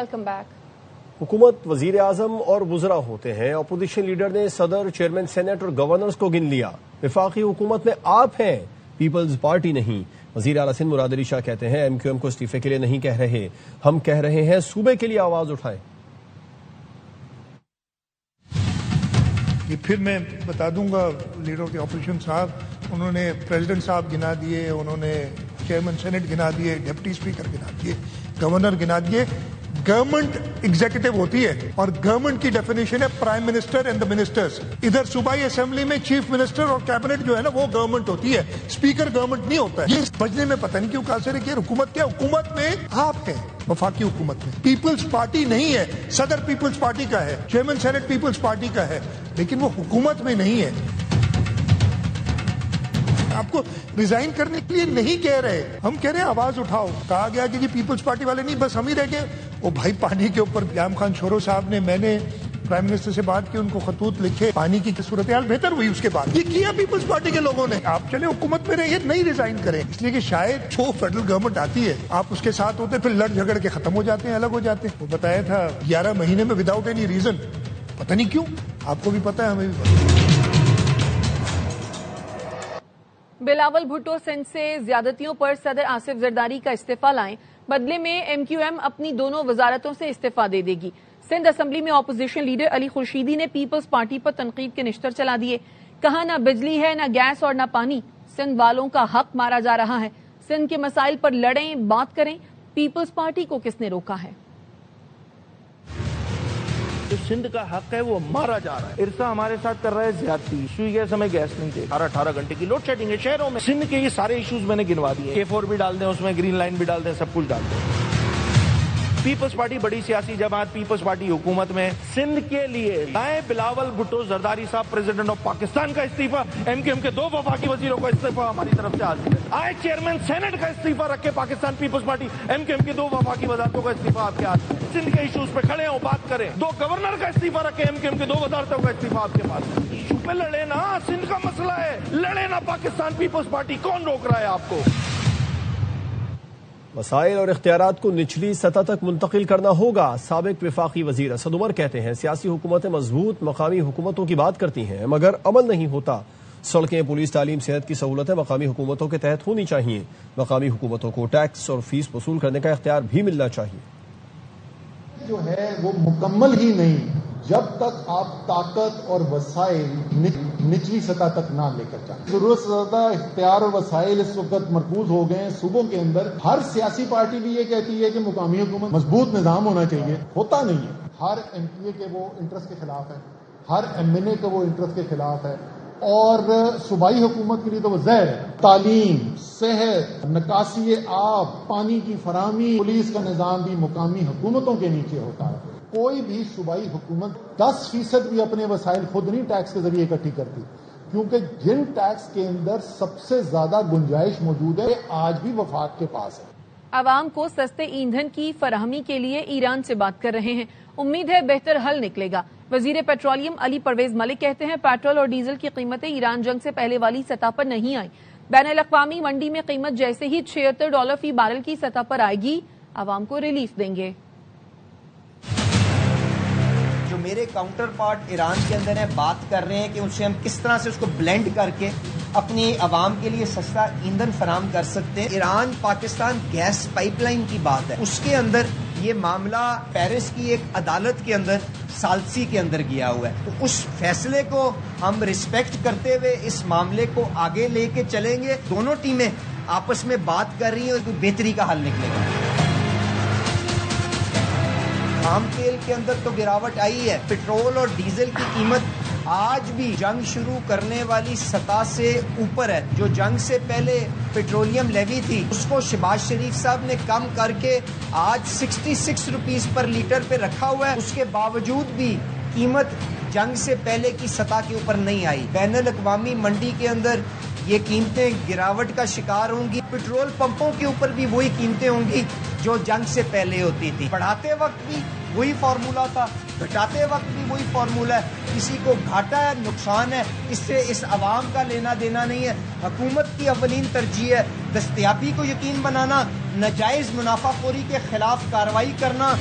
Welcome back. حکومت وزیر اعظم اور وزراء ہوتے ہیں. اپوزیشن لیڈر نے صدر، چیئرمین سینٹ اور گورنرز کو گن لیا. وفاقی حکومت میں آپ ہیں، پیپلز پارٹی نہیں. وزیر اعلیٰ سندھ مراد علی شاہ کہتے ہیں ایم کیو ایم کو استعفے کے لیے نہیں کہہ رہے، ہم کہہ رہے ہیں صوبے کے لیے آواز اٹھائیں. پھر میں بتا دوں گا لیڈر آف دی اپوزیشن صاحب، انہوں نے پریزیڈنٹ صاحب گنا دیے، انہوں نے چیئرمین سینٹ گنا دیے، ڈپٹی اسپیکر گنا دیے، گورنر گنا دیے. گورنمنٹ ایگزیکٹو ہوتی ہے اور گورنمنٹ کی ڈیفینیشن ہے prime minister and the ministers. ادھر صوبائی اسمبلی میں چیف منسٹر اور کیبنٹ جو ہے نا وہ گورنمنٹ ہوتی ہے، اسپیکر گورنمنٹ نہیں ہوتا ہے. یہ سمجھنے میں پتہ نہیں کیوں قاصر ہے کہ حکومت کیا، حکومت میں آپ ہیں، وفاقی حکومت میں. پیپلز پارٹی نہیں ہے، صدر پیپلز پارٹی کا ہے، چیئرمین سینٹ پیپلز پارٹی کا ہے، لیکن وہ حکومت میں نہیں ہے. آپ کو ریزائن کرنے کے لیے نہیں کہہ رہے، ہم کہہ رہے ہیں آواز اٹھاؤ. کہا گیا کہ جی پیپلز پارٹی والے نہیں، بس ہم ہی رہ گئے. وہ بھائی پانی کے اوپر یام خان شورو صاحب نے، میں نے پرائم منسٹر سے بات کی، ان کو خطوط لکھے، پانی کی صورتحال بہتر ہوئی. اس کے بعد یہ کیا پیپلز پارٹی کے لوگوں نے. آپ چلے حکومت میں رہے، نہیں ریزائن کریں، اس لیے کہ شاید جو فیڈرل گورنمنٹ آتی ہے آپ اس کے ساتھ ہوتے، پھر لڑ جھگڑ کے ختم ہو جاتے ہیں، الگ ہو جاتے ہیں. وہ بتایا تھا 11 مہینے میں وداؤٹ اینی ریزن، پتہ نہیں کیوں. آپ کو بھی پتہ ہے، ہمیں بھی پتہ ہے. بلاول بھٹو سندھ سے زیادتیوں پر صدر آصف زرداری کا استعفی لائیں، بدلے میں ایم کیو ایم اپنی دونوں وزارتوں سے استعفی دے دے گی. سندھ اسمبلی میں اپوزیشن لیڈر علی خورشیدی نے پیپلز پارٹی پر تنقید کے نشتر چلا دیے. کہا نہ بجلی ہے، نہ گیس اور نہ پانی، سندھ والوں کا حق مارا جا رہا ہے. سندھ کے مسائل پر لڑیں، بات کریں، پیپلز پارٹی کو کس نے روکا ہے؟ جو سندھ کا حق ہے وہ مارا جا رہا ہے. ارسا ہمارے ساتھ کر رہا ہے زیادتی. سوئی گیس ہمیں گیس نہیں دے، 18 گھنٹے کی لوڈ شیڈنگ ہے شہروں میں. سندھ کے یہ سارے ایشوز میں نے گنوا دیے. K4 بھی ڈال دیں اس میں، گرین لائن بھی ڈال دیں، سب کچھ ڈال دیں. پیپلز پارٹی بڑی سیاسی جماعت، پیپلز پارٹی حکومت میں. سندھ کے لیے لائیں بلاول بھٹو زرداری صاحب پریزیڈنٹ آف پاکستان کا استعفیٰ، ایم کیو ایم کے 2 وفاقی وزیروں کا استعفیٰ ہماری طرف سے حاصل ہے. آئے چیئرمین سینٹ کا استعفیٰ رکھے Pakistan Peoples Party, M Q M کی 2 وفاقی وزارتوں کا استعفیٰ آپ کے ہاتھ میں. سندھ کے ایشوز پہ کھڑے ہوں، بات کریں. 2 گورنر کا استعفیٰ رکھے، ایم کیو ایم کے 2 وزارتوں کا استعفیٰ آپ کے پاس. ایشو پہ لڑے نا، سندھ کا مسئلہ ہے، لڑے نا پاکستان پیپلز پارٹی. کون روک رہا ہے آپ کو؟ مسائل اور اختیارات کو نچلی سطح تک منتقل کرنا ہوگا. سابق وفاقی وزیر اسد عمر کہتے ہیں سیاسی حکومتیں مضبوط مقامی حکومتوں کی بات کرتی ہیں مگر عمل نہیں ہوتا. سڑکیں، پولیس، تعلیم، صحت کی سہولتیں مقامی حکومتوں کے تحت ہونی چاہیے. مقامی حکومتوں کو ٹیکس اور فیس وصول کرنے کا اختیار بھی ملنا چاہیے. جو ہے وہ مکمل ہی نہیں جب تک آپ طاقت اور وسائل نچلی سطح تک نہ لے کر جائیں. ضرورت سے زیادہ اختیار اور وسائل اس وقت مرکوز ہو گئے ہیں صوبوں کے اندر. ہر سیاسی پارٹی بھی یہ کہتی ہے کہ مقامی حکومت مضبوط نظام ہونا چاہیے، ہوتا نہیں ہے. ہر ایم پی اے کے وہ انٹرسٹ کے خلاف ہے، ہر ایم این اے کے وہ انٹرسٹ کے خلاف ہے، اور صوبائی حکومت کے لیے تو وہ زہر ہے. تعلیم، صحت، نکاسی آب، پانی کی فراہمی، پولیس کا نظام بھی مقامی حکومتوں کے نیچے ہوتا ہے. کوئی بھی صوبائی حکومت 10% بھی اپنے وسائل خود نہیں ٹیکس کے ذریعے اکٹھی کرتی، کیونکہ جن ٹیکس کے اندر سب سے زیادہ گنجائش موجود ہے آج بھی وفاق کے پاس ہے. عوام کو سستے ایندھن کی فراہمی کے لیے ایران سے بات کر رہے ہیں، امید ہے بہتر حل نکلے گا. وزیر پیٹرولیم علی پرویز ملک کہتے ہیں پیٹرول اور ڈیزل کی قیمتیں ایران جنگ سے پہلے والی سطح پر نہیں آئیں. بین الاقوامی منڈی میں قیمت جیسے ہی $76 فی بارل کی سطح پر آئے گی، عوام کو ریلیف دیں گے. جو میرے کاؤنٹر پارٹ ایران کے اندر ہیں بات کر رہے ہیں کہ اسے ہم کس طرح سے اس کو بلینڈ کر کے اپنی عوام کے لیے سستا ایندھن فراہم کر سکتے ہیں. Iran Pakistan gas pipeline کی بات ہے، اس کے اندر یہ معاملہ پیرس کی ایک عدالت کے اندر سالسی کے اندر گیا ہوا ہے. تو اس فیصلے کو ہم رسپیکٹ کرتے ہوئے اس معاملے کو آگے لے کے چلیں گے. دونوں ٹیمیں آپس میں بات کر رہی ہیں اور کوئی بہتری کا حل نکلے گا. خام تیل کے اندر تو گراوٹ آئی ہے، پٹرول اور ڈیزل کی قیمت آج بھی جنگ شروع کرنے والی سطح سے اوپر ہے. جو جنگ سے پہلے پیٹرولیم لیوی تھی اس کو شہباز شریف صاحب نے کم کر کے آج 66 روپیز پر لیٹر پہ رکھا ہوا ہے. اس کے باوجود بھی قیمت جنگ سے پہلے کی سطح کے اوپر نہیں آئی. بین الاقوامی منڈی کے اندر یہ قیمتیں گراوٹ کا شکار ہوں گی. پٹرول پمپوں کے اوپر بھی وہی قیمتیں ہوں گی جو جنگ سے پہلے ہوتی تھی. بڑھاتے وقت بھی وہی فارمولا تھا، گھٹاتے وقت بھی وہی فارمولا ہے. کسی کو گھاٹا ہے، نقصان ہے، اس سے اس عوام کا لینا دینا نہیں ہے. حکومت کی اولین ترجیح ہے دستیابی کو یقین بنانا، ناجائز منافع خوری کے خلاف کارروائی کرنا.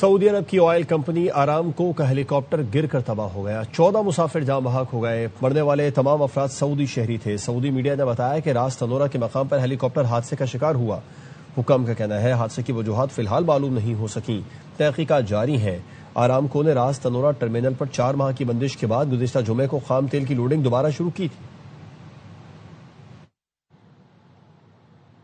سعودی عرب کی آئل کمپنی آرامکو کا ہیلی کاپٹر گر کر تباہ ہو گیا. 14 مسافر جاں بحق ہو گئے. مرنے والے تمام افراد سعودی شہری تھے. سعودی میڈیا نے بتایا کہ راس تنورہ کے مقام پر ہیلی کاپٹر حادثے کا شکار ہوا. حکام کا کہنا ہے حادثے کی وجوہات فی الحال معلوم نہیں ہو سکیں. تحقیقات جاری ہیں. آرامکو نے راس تنورہ ٹرمینل پر 4 ماہ کی بندش کے بعد گزشتہ جمعے کو خام تیل کی لوڈنگ دوبارہ شروع کی تھی.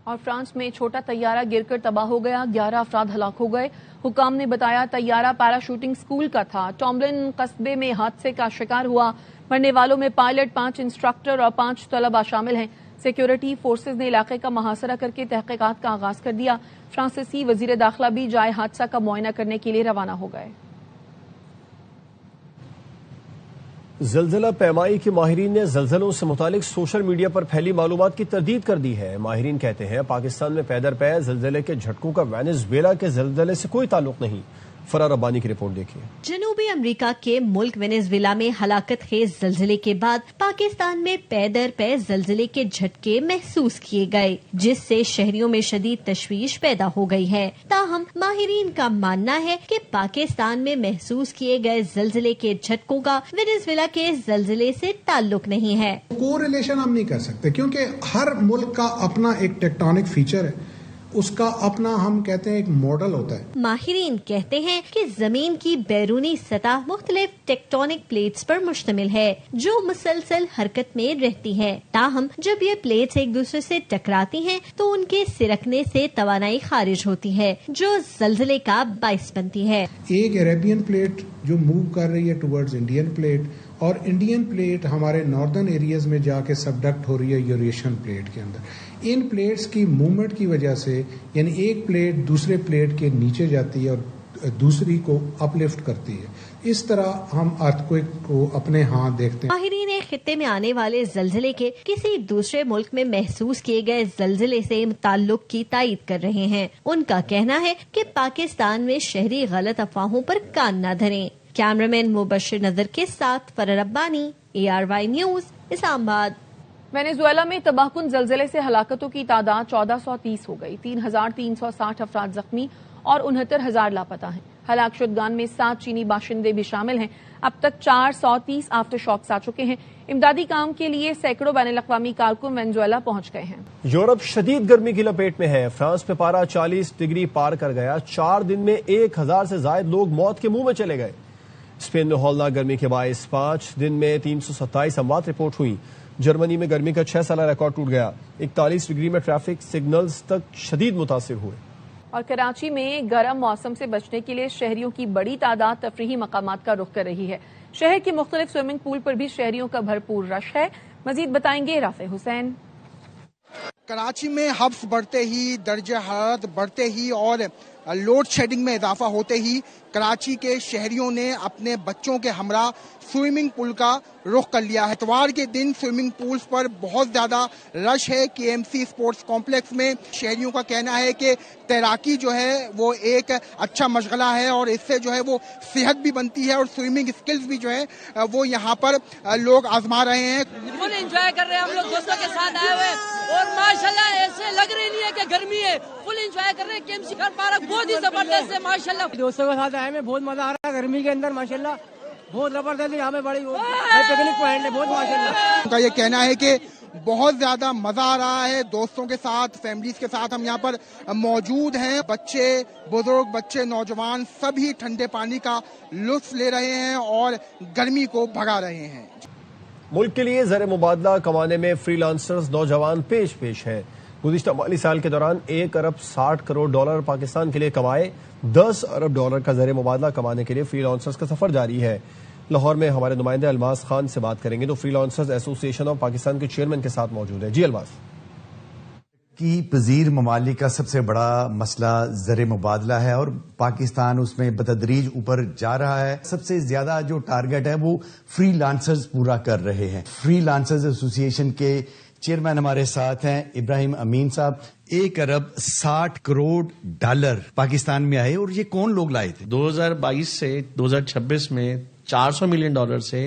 اور فرانس میں چھوٹا طیارہ گر کر تباہ ہو گیا. 11 افراد ہلاک ہو گئے. حکام نے بتایا طیارہ پیراشوٹنگ اسکول کا تھا. ٹامبلن قصبے میں حادثے کا شکار ہوا. مرنے والوں میں پائلٹ، 5 انسٹرکٹر اور 5 طلباء شامل ہیں. سیکیورٹی فورسز نے علاقے کا محاصرہ کر کے تحقیقات کا آغاز کر دیا. فرانسیسی وزیر داخلہ بھی جائے حادثہ کا معائنہ کرنے کے لیے روانہ ہو گئے. زلزلہ پیمائی کے ماہرین نے زلزلوں سے متعلق سوشل میڈیا پر پھیلی معلومات کی تردید کر دی ہے. ماہرین کہتے ہیں پاکستان میں پے در پے زلزلے کے جھٹکوں کا وینزویلا کے زلزلے سے کوئی تعلق نہیں. فرار ربانی کی رپورٹ دیکھیں. جنوبی امریکہ کے ملک وینزویلا میں ہلاکت خیز زلزلے کے بعد پاکستان میں پے در پے زلزلے کے جھٹکے محسوس کیے گئے، جس سے شہریوں میں شدید تشویش پیدا ہو گئی ہے. تاہم ماہرین کا ماننا ہے کہ پاکستان میں محسوس کیے گئے زلزلے کے جھٹکوں کا وینزویلا کے زلزلے سے تعلق نہیں ہے. کو ریلیشن ہم نہیں کر سکتے کیونکہ ہر ملک کا اپنا ایک ٹیکٹونک فیچر ہے، اس کا اپنا ہم کہتے ہیں ایک ماڈل ہوتا ہے. ماہرین کہتے ہیں کہ زمین کی بیرونی سطح مختلف ٹیکٹونک پلیٹس پر مشتمل ہے جو مسلسل حرکت میں رہتی ہیں. تاہم جب یہ پلیٹس ایک دوسرے سے ٹکراتی ہیں تو ان کے سرکنے سے توانائی خارج ہوتی ہے جو زلزلے کا باعث بنتی ہے. ایک عربین پلیٹ جو موو کر رہی ہے ٹورڈز انڈین پلیٹ، اور انڈین پلیٹ ہمارے ناردرن ایریاز میں جا کے سبڈکٹ ہو رہی ہے یوریشین پلیٹ کے اندر. ان پلیٹس کی موومنٹ کی وجہ سے یعنی ایک پلیٹ دوسرے پلیٹ کے نیچے جاتی ہے اور دوسری کو اپ لفٹ کرتی ہے. اس طرح ہم ارتھکویک کو اپنے ہاں دیکھتے ہیں. ماہرین خطے میں آنے والے زلزلے کے کسی دوسرے ملک میں محسوس کیے گئے زلزلے سے تعلق کی تائید کر رہے ہیں. ان کا کہنا ہے کہ پاکستان میں شہری غلط افواہوں پر کان نہ دھریں. کیمرامین مبشر نظر کے ساتھ فرار ربانی، ARY نیوز، اسلام آباد. وینزویلا میں تباہ کن زلزلے سے ہلاکتوں کی تعداد 1430 ہو گئی. 3360 افراد زخمی اور 69,000 لاپتہ ہیں. ہلاک شدگان میں 7 چینی باشندے بھی شامل ہیں. اب تک 430 آفٹر شاکس آ چکے ہیں. امدادی کام کے لیے سینکڑوں بین الاقوامی کارکن وینزویلا پہنچ گئے ہیں. یورپ شدید گرمی کی لپیٹ میں ہے. فرانس میں پارہ 40 ڈگری پار کر گیا. 4 دن میں 1000 سے زائد لوگ موت کے منہ میں چلے گئے. اسپین میں ہولناک گرمی کے باعث 5 دن میں 327 اموات رپورٹ ہوئی. جرمنی میں گرمی کا 6 سالہ ریکارڈ ٹوٹ گیا. 41 ڈگری میں ٹریفک سگنلز تک شدید متاثر ہوئے. اور کراچی میں گرم موسم سے بچنے کے لیے شہریوں کی بڑی تعداد تفریحی مقامات کا رخ کر رہی ہے. شہر کے مختلف سوئمنگ پول پر بھی شہریوں کا بھرپور رش ہے. مزید بتائیں گے رافع حسین. کراچی میں حبس بڑھتے ہی، درجہ حرارت بڑھتے ہی اور لوڈ شیڈنگ میں اضافہ ہوتے ہی کراچی کے شہریوں نے اپنے بچوں کے ہمراہ سوئمنگ پول کا رخ کر لیا ہے. اتوار کے دن سوئمنگ پولز پر بہت زیادہ رش ہے. KMC اسپورٹس کمپلیکس میں شہریوں کا کہنا ہے کہ تیراکی جو ہے وہ ایک اچھا مشغلہ ہے اور اس سے جو ہے وہ صحت بھی بنتی ہے اور سوئمنگ اسکلز بھی جو ہے وہ یہاں پر لوگ آزما رہے ہیں. فل انجوائے کر رہے ہیں. ہم لوگ دوستوں کے ساتھ آئے ہوئے اور ماشاءاللہ ایسے لگ رہی نہیں ہے کہ گرمی ہے. فل انجوائے کر رہے ہیں. KMC پارک بہت ہی زبردست ہے ماشاءاللہ. دوستوں کے ساتھ آئے میں بہت مزہ آ رہا ہے گرمی کے اندر ماشاءاللہ. بہت زبردست ہے. یہاں پہ بڑی پکنک پوائنٹ ہے بہت ماشاءاللہ. ان کا یہ کہنا ہے کہ بہت زیادہ مزہ آ رہا ہے. دوستوں کے ساتھ، فیملیز کے ساتھ ہم یہاں پر موجود ہیں. بچے، بزرگ، بچے، نوجوان سبھی ٹھنڈے پانی کا لطف لے رہے ہیں اور گرمی کو بھگا رہے ہیں. ملک کے لیے زر مبادلہ کمانے میں فری لانسرز نوجوان پیش ہیں. گزشتہ مالی سال کے دوران 1 ارب 60 کروڑ ڈالر پاکستان کے لیے کمائے. 10 ارب ڈالر کا زر مبادلہ کمانے کے لیے فری لانسرز کا سفر جاری ہے. لاہور میں ہمارے نمائندے الماس خان سے بات کریں گے تو فری لانسرز ایسوسی ایشن آف پاکستان کے چیئرمین کے ساتھ موجود ہے. جی الماس. کی پذیر ممالک کا سب سے بڑا مسئلہ زر مبادلہ ہے اور پاکستان اس میں بتدریج اوپر جا رہا ہے. سب سے زیادہ جو ٹارگٹ ہے وہ فری لانسرز پورا کر رہے ہیں. فری لانسرز ایسوسی ایشن کے چیئرمین ہمارے ساتھ ہیں ابراہیم امین صاحب. 1 ارب 60 کروڑ ڈالر پاکستان میں آئے اور یہ کون لوگ لائے تھے؟ 2022 سے 2026 میں 400 ملین ڈالر سے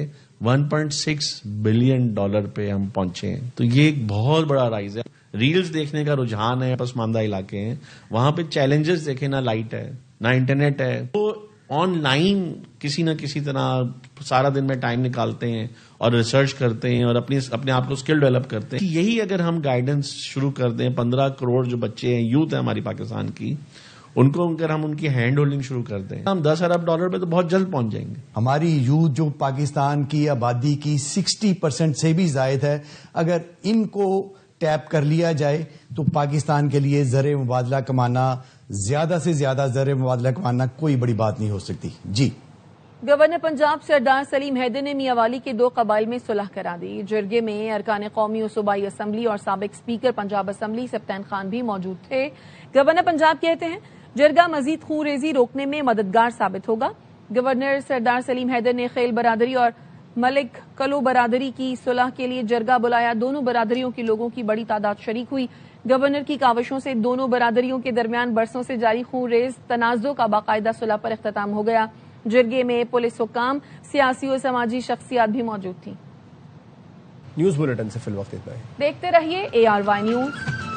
1.6 بلین ڈالر پہ ہم پہنچے ہیں. تو یہ ایک بہت بڑا رائز ہے. ریلز دیکھنے کا رجحان ہے. پسماندہ علاقے ہیں وہاں پہ چیلنجز دیکھیں، نہ لائٹ ہے نہ انٹرنیٹ ہے. تو آن لائن کسی نہ کسی طرح سارا دن میں ٹائم نکالتے ہیں اور ریسرچ کرتے ہیں اور اپنے آپ کو اسکل ڈیولپ کرتے ہیں. یہی اگر ہم گائیڈنس شروع کر دیں, 15 کروڑ جو بچے ہیں, یوتھ ہے ہماری پاکستان کی, ان کو اگر ہم ان کی ہینڈ ہولڈنگ شروع کر دیں, ہم $10 ارب پہ تو بہت جلد پہنچ جائیں گے. ہماری یوتھ جو پاکستان کی آبادی کی 60% سے بھی زائد ہے, اگر ان کو ٹیپ کر لیا جائے تو پاکستان کے لیے زر مبادلہ کمانا, زیادہ سے زیادہ زر مبادلہ کمانا کوئی بڑی بات نہیں ہو سکتی. جی. گورنر پنجاب سردار سلیم حیدر نے میاں والی کے 2 قبائل میں صلح کرا دی. جرگے میں ارکان قومی و صوبائی اسمبلی اور سابق اسپیکر پنجاب اسمبلی سبطین خان بھی موجود تھے. گورنر پنجاب کہتے ہیں جرگہ مزید خون ریزی روکنے میں مددگار ثابت ہوگا. گورنر سردار سلیم حیدر نے خیل برادری اور ملک کلو برادری کی صلح کے لیے جرگہ بلایا. دونوں برادریوں کے لوگوں کی بڑی تعداد شریک ہوئی. گورنر کی کاوشوں سے دونوں برادریوں کے درمیان برسوں سے جاری خون ریز تنازع کا باقاعدہ صلح پر اختتام ہو گیا. جرگے میں پولیس حکام, سیاسی و سماجی شخصیات بھی موجود تھیں. نیوز بلیٹن سے فی الوقت اتنا ہی. دیکھتے رہیے ARY نیوز.